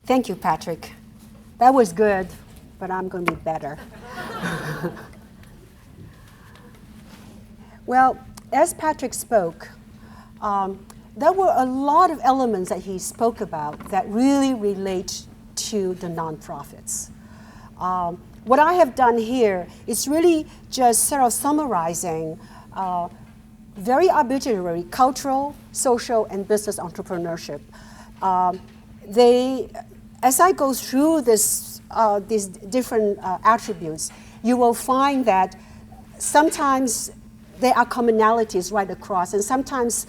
Thank you, Patrick. That was good, but I'm going to be better. Well, as Patrick spoke, there were a lot of elements that he spoke about that really relate to the nonprofits. What I have done here is really just sort of summarizing very arbitrary cultural, social, and business entrepreneurship. As I go through these different attributes, you will find that sometimes there are commonalities right across, and sometimes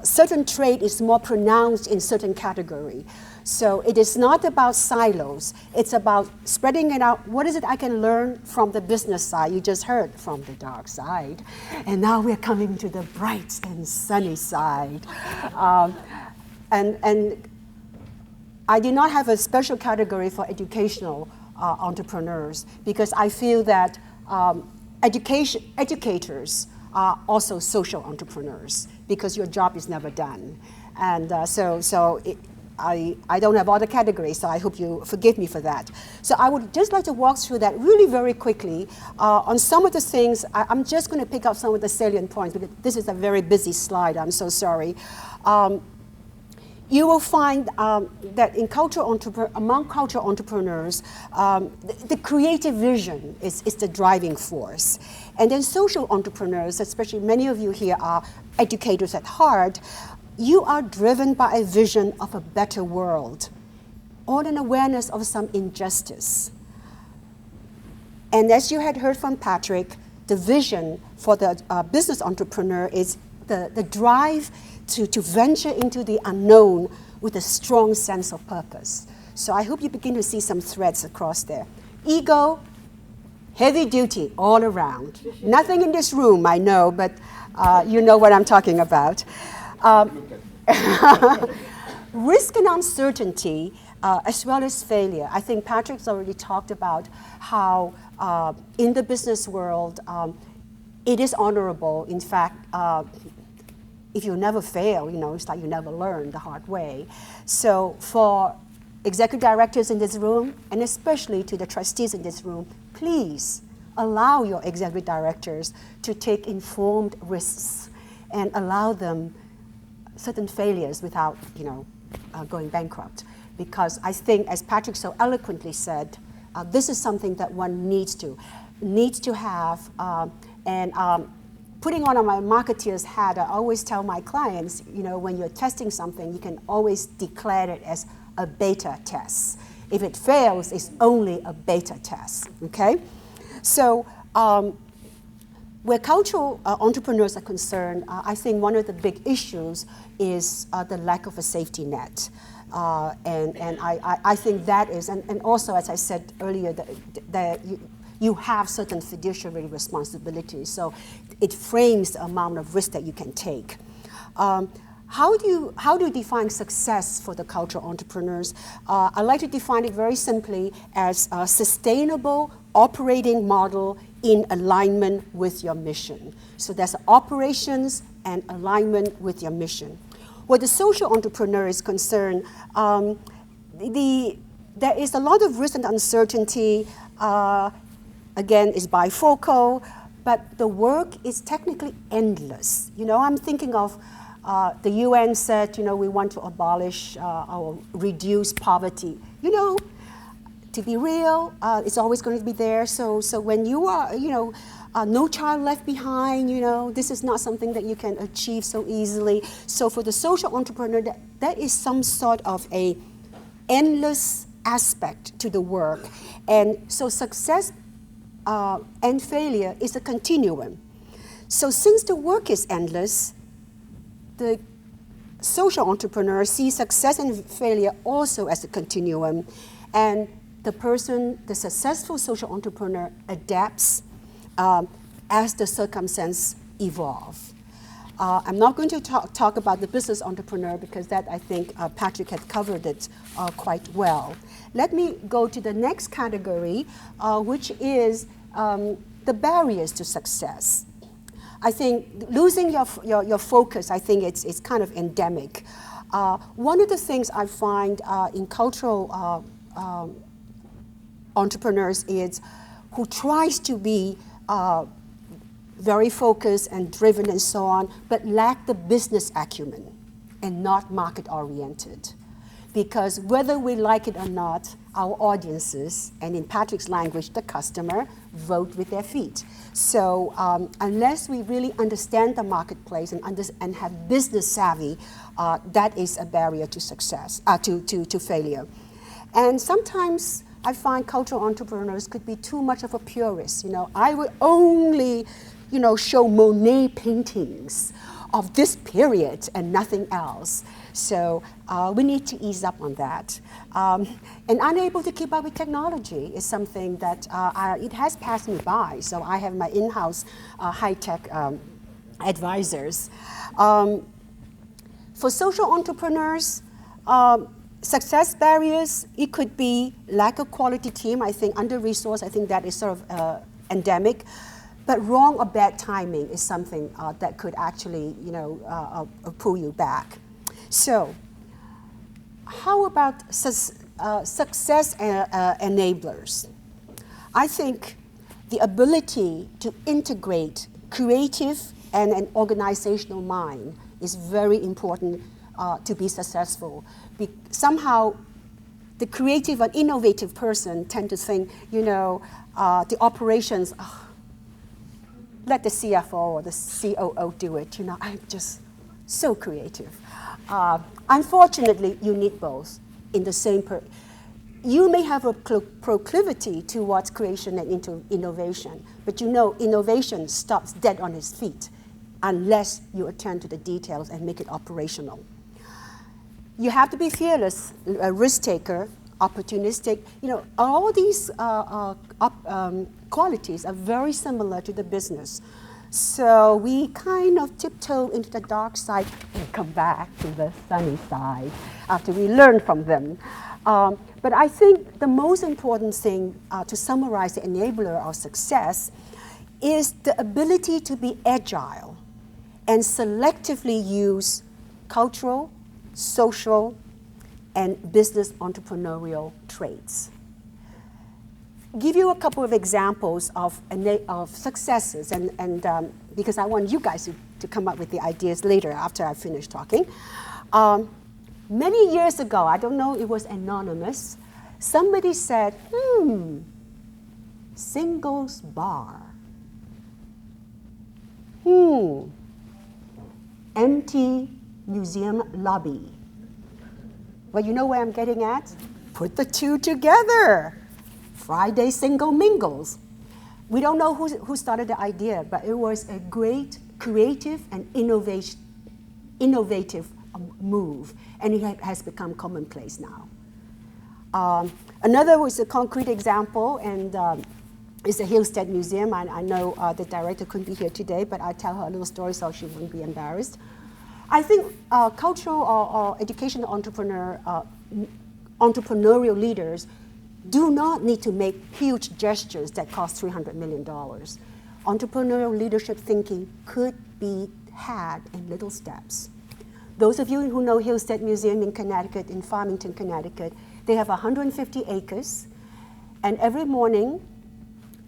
certain trait is more pronounced in certain category. So it is not about silos, it's about spreading it out. What is it I can learn from the business side? You just heard from the dark side. And now we're coming to the bright and sunny side. And I did not have a special category for educational entrepreneurs because I feel that educators are also social entrepreneurs because your job is never done. And I don't have all the categories, so I hope you forgive me for that. So I would just like to walk through that really very quickly. On some of the things, I'm just going to pick up some of the salient points because this is a very busy slide, I'm so sorry. You will find that in among cultural entrepreneurs, the creative vision is the driving force. And then social entrepreneurs, especially many of you here are educators at heart, you are driven by a vision of a better world or an awareness of some injustice. And as you had heard from Patrick, the vision for the business entrepreneur is the drive to venture into the unknown with a strong sense of purpose. So I hope you begin to see some threads across there. Ego, heavy duty all around. Nothing in this room, I know, but you know what I'm talking about. Risk and uncertainty, as well as failure. I think Patrick's already talked about how in the business world, it is honorable. In fact, if you never fail, it's like you never learn the hard way. So for executive directors in this room, and especially to the trustees in this room, please allow your executive directors to take informed risks and allow them certain failures without, going bankrupt. Because I think, as Patrick so eloquently said, this is something that one needs to have. Putting on my marketeer's hat, I always tell my clients, when you're testing something, you can always declare it as a beta test. If it fails, it's only a beta test, okay? So, where cultural entrepreneurs are concerned, I think one of the big issues is the lack of a safety net. And I think that is, and also, as I said earlier, that you have certain fiduciary responsibilities. So it frames the amount of risk that you can take. How do you define success for the cultural entrepreneurs? I like to define it very simply as a sustainable operating model in alignment with your mission. So that's operations and alignment with your mission. Where the social entrepreneur is concerned, there is a lot of risk and uncertainty. Again, it's bifocal, but the work is technically endless. I'm thinking of the UN said, we want to abolish or reduce poverty. To be real, it's always going to be there. So when you are, no child left behind, this is not something that you can achieve so easily. So for the social entrepreneur, that is some sort of a endless aspect to the work. And so success and failure is a continuum. So since the work is endless, the social entrepreneur sees success and failure also as a continuum. And the successful social entrepreneur adapts as the circumstance evolve. I'm not going to talk about the business entrepreneur because that I think Patrick had covered it quite well. Let me go to the next category, which is the barriers to success. I think losing your focus, I think it's kind of endemic. One of the things I find in cultural entrepreneurs is who tries to be very focused and driven and so on, but lack the business acumen and not market-oriented. Because whether we like it or not, our audiences, and in Patrick's language, the customer, vote with their feet. So unless we really understand the marketplace and have business savvy, that is a barrier to success, to failure. And sometimes I find cultural entrepreneurs could be too much of a purist. You know, I would only, show Monet paintings of this period and nothing else. So we need to ease up on that. And unable to keep up with technology is something that it has passed me by. So I have my in-house high-tech advisors. For social entrepreneurs, success barriers, it could be lack of quality team. I think under-resourced, I think that is sort of endemic. But wrong or bad timing is something that could actually, pull you back. So, how about success enablers? I think the ability to integrate creative and an organizational mind is very important to be successful. Somehow, the creative and innovative person tend to think, the operations, let the CFO or the COO do it. I'm just so creative. Unfortunately, you need both in the same You may have a proclivity towards creation and innovation, but innovation stops dead on its feet unless you attend to the details and make it operational. You have to be fearless, a risk taker, opportunistic. All these qualities are very similar to the business. So we kind of tiptoe into the dark side and come back to the sunny side after we learn from them. But I think the most important thing to summarize the enabler of success is the ability to be agile and selectively use cultural, social, and business entrepreneurial traits. Give you a couple of examples of successes, and because I want you guys to come up with the ideas later after I finish talking. Many years ago, I don't know, it was anonymous, somebody said, singles bar. Empty museum lobby. Well, you know where I'm getting at? Put the two together. Friday single mingles. We don't know who started the idea, but it was a great creative and innovative move, and it has become commonplace now. Another was a concrete example, and is the Hillstead Museum. I know the director couldn't be here today, but I'll tell her a little story so she wouldn't be embarrassed. I think cultural or educational entrepreneurial leaders do not need to make huge gestures that cost $300 million. Entrepreneurial leadership thinking could be had in little steps. Those of you who know Hillstead Museum in Connecticut, in Farmington, Connecticut, they have 150 acres, and every morning,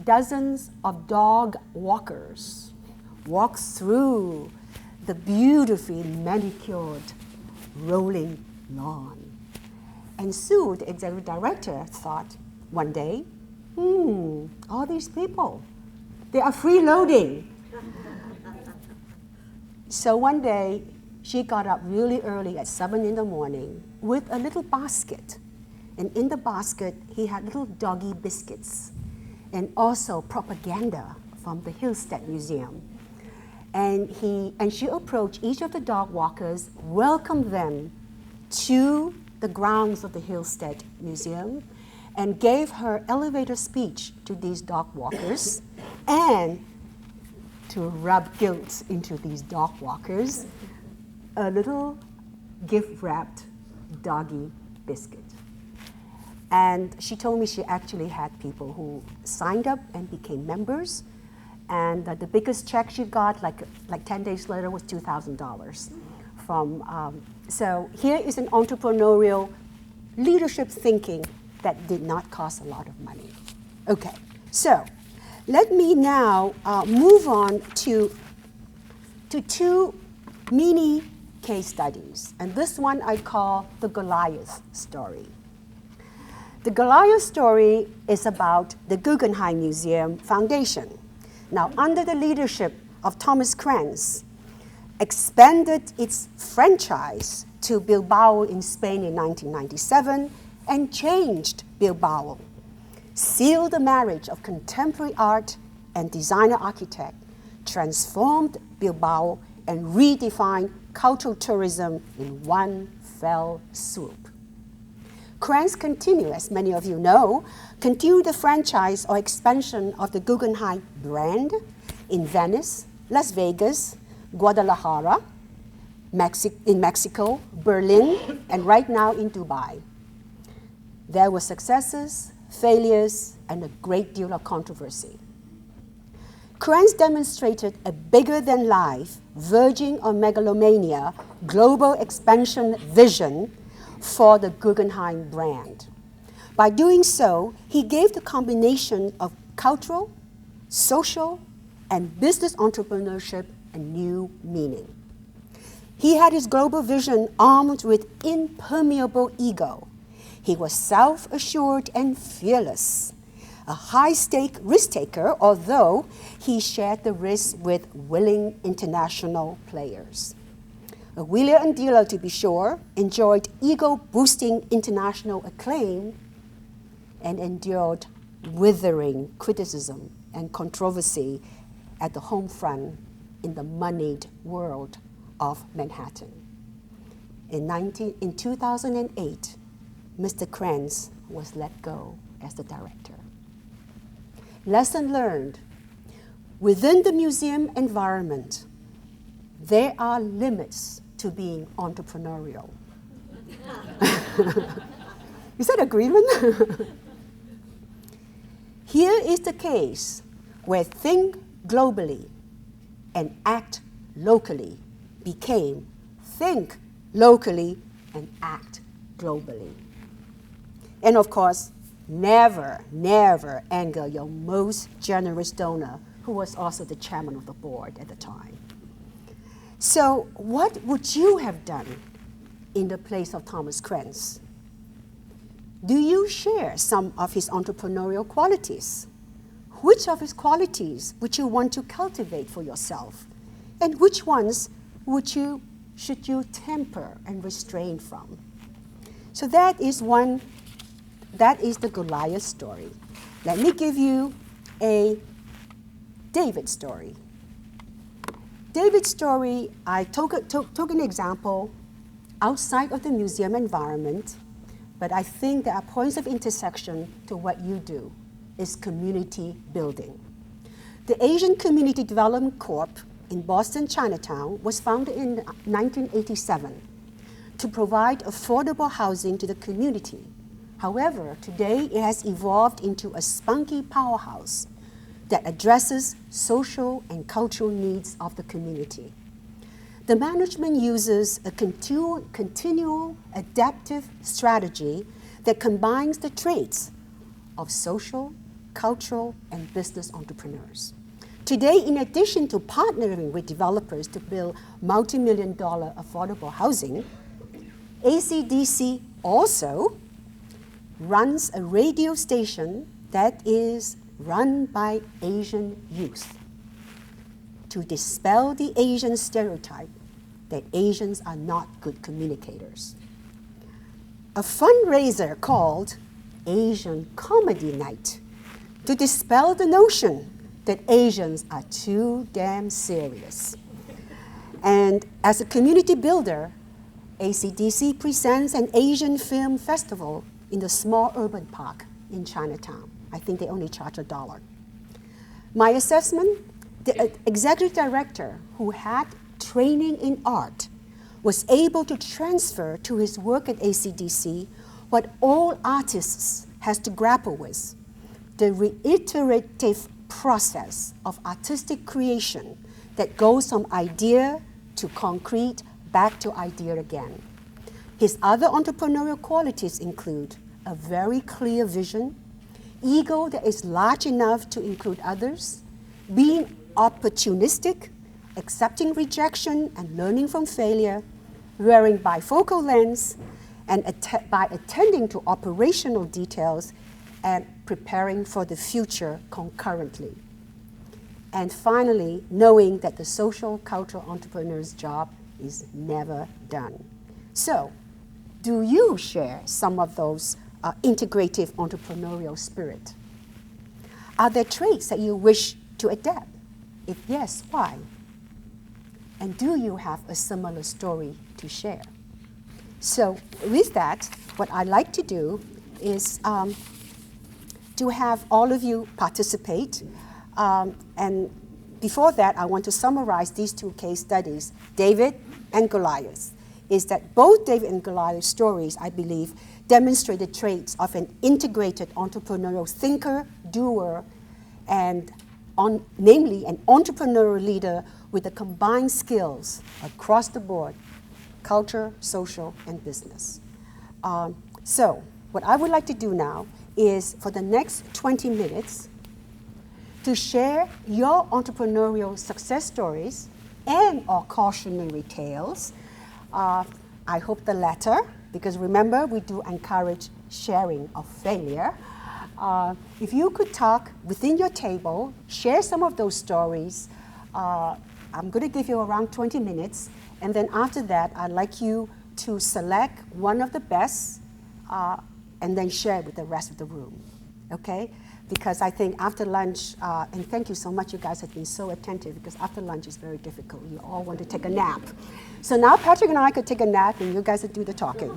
dozens of dog walkers walk through the beautifully manicured rolling lawn. And Sue, the executive director, thought one day, all these people, they are freeloading. So one day, she got up really early at 7 in the morning with a little basket. And in the basket, he had little doggy biscuits and also propaganda from the Hillstead Museum. And she approached each of the dog walkers, welcomed them to the grounds of the Hillstead Museum, and gave her elevator speech to these dog walkers, and to rub guilt into these dog walkers, a little gift-wrapped doggy biscuit. And she told me she actually had people who signed up and became members, and the biggest check she got, like 10 days later, was $2,000 So here is an entrepreneurial leadership thinking that did not cost a lot of money. Okay, so let me now move on to two mini case studies. And this one I call the Goliath story. The Goliath story is about the Guggenheim Museum Foundation. Now, under the leadership of Thomas Kranz, expanded its franchise to Bilbao in Spain in 1997 and changed Bilbao, sealed the marriage of contemporary art and designer architect, transformed Bilbao, and redefined cultural tourism in one fell swoop. Kranz continued, as many of you know, continued the franchise or expansion of the Guggenheim brand in Venice, Las Vegas, Guadalajara, in Mexico, Berlin, and right now in Dubai. There were successes, failures, and a great deal of controversy. Kranz demonstrated a bigger-than-life, verging on megalomania, global expansion vision for the Guggenheim brand. By doing so, he gave the combination of cultural, social, and business entrepreneurship a new meaning. He had his global vision armed with impermeable ego. He was self-assured and fearless, a high-stake risk-taker, although he shared the risk with willing international players. A wheeler and dealer, to be sure, enjoyed ego-boosting international acclaim and endured withering criticism and controversy at the home front in the moneyed world of Manhattan. In 2008, Mr. Kranz was let go as the director. Lesson learned: within the museum environment, there are limits to being entrepreneurial. Is that agreement? Here is the case where think globally and act locally became think locally and act globally. And of course, never, never anger your most generous donor, who was also the chairman of the board at the time. So what would you have done in the place of Thomas Kranz? Do you share some of his entrepreneurial qualities? Which of his qualities would you want to cultivate for yourself? And which ones should you temper and restrain from? So that is the Goliath story. Let me give you a David story. David's story, I took an example outside of the museum environment, but I think there are points of intersection to what you do, is community building. The Asian Community Development Corp in Boston, Chinatown was founded in 1987 to provide affordable housing to the community. However, today it has evolved into a spunky powerhouse that addresses social and cultural needs of the community. The management uses a continual adaptive strategy that combines the traits of social, cultural, and business entrepreneurs. Today, in addition to partnering with developers to build multi-million-dollar affordable housing, ACDC also runs a radio station that is run by Asian youth to dispel the Asian stereotype that Asians are not good communicators. A fundraiser called Asian Comedy Night to dispel the notion that Asians are too damn serious. And as a community builder, ACDC presents an Asian film festival in the small urban park in Chinatown. I think they only charge $1. My assessment, the executive director who had training in art was able to transfer to his work at ACDC what all artists has to grapple with, the reiterative process of artistic creation that goes from idea to concrete, back to idea again. His other entrepreneurial qualities include a very clear vision, ego that is large enough to include others, being opportunistic, accepting rejection and learning from failure, wearing bifocal lens, and by attending to operational details and preparing for the future concurrently. And finally, knowing that the social cultural entrepreneur's job is never done. So, do you share some of those integrative entrepreneurial spirit? Are there traits that you wish to adapt? If yes, why? And do you have a similar story to share? So with that, what I'd like to do is to have all of you participate. And before that, I want to summarize these two case studies, David and Goliath, is that both David and Goliath's stories, I believe, demonstrated traits of an integrated entrepreneurial thinker, doer, and namely an entrepreneurial leader with the combined skills across the board, culture, social, and business. So what I would like to do now is for the next 20 minutes to share your entrepreneurial success stories and or cautionary tales. I hope the latter, because remember, we do encourage sharing of failure. If you could talk within your table, share some of those stories. I'm going to give you around 20 minutes, and then after that, I'd like you to select one of the best and then share it with the rest of the room, okay? Because I think after lunch, and thank you so much, you guys have been so attentive, because after lunch is very difficult. You all want to take a nap. So now Patrick and I could take a nap, and you guys would do the talking.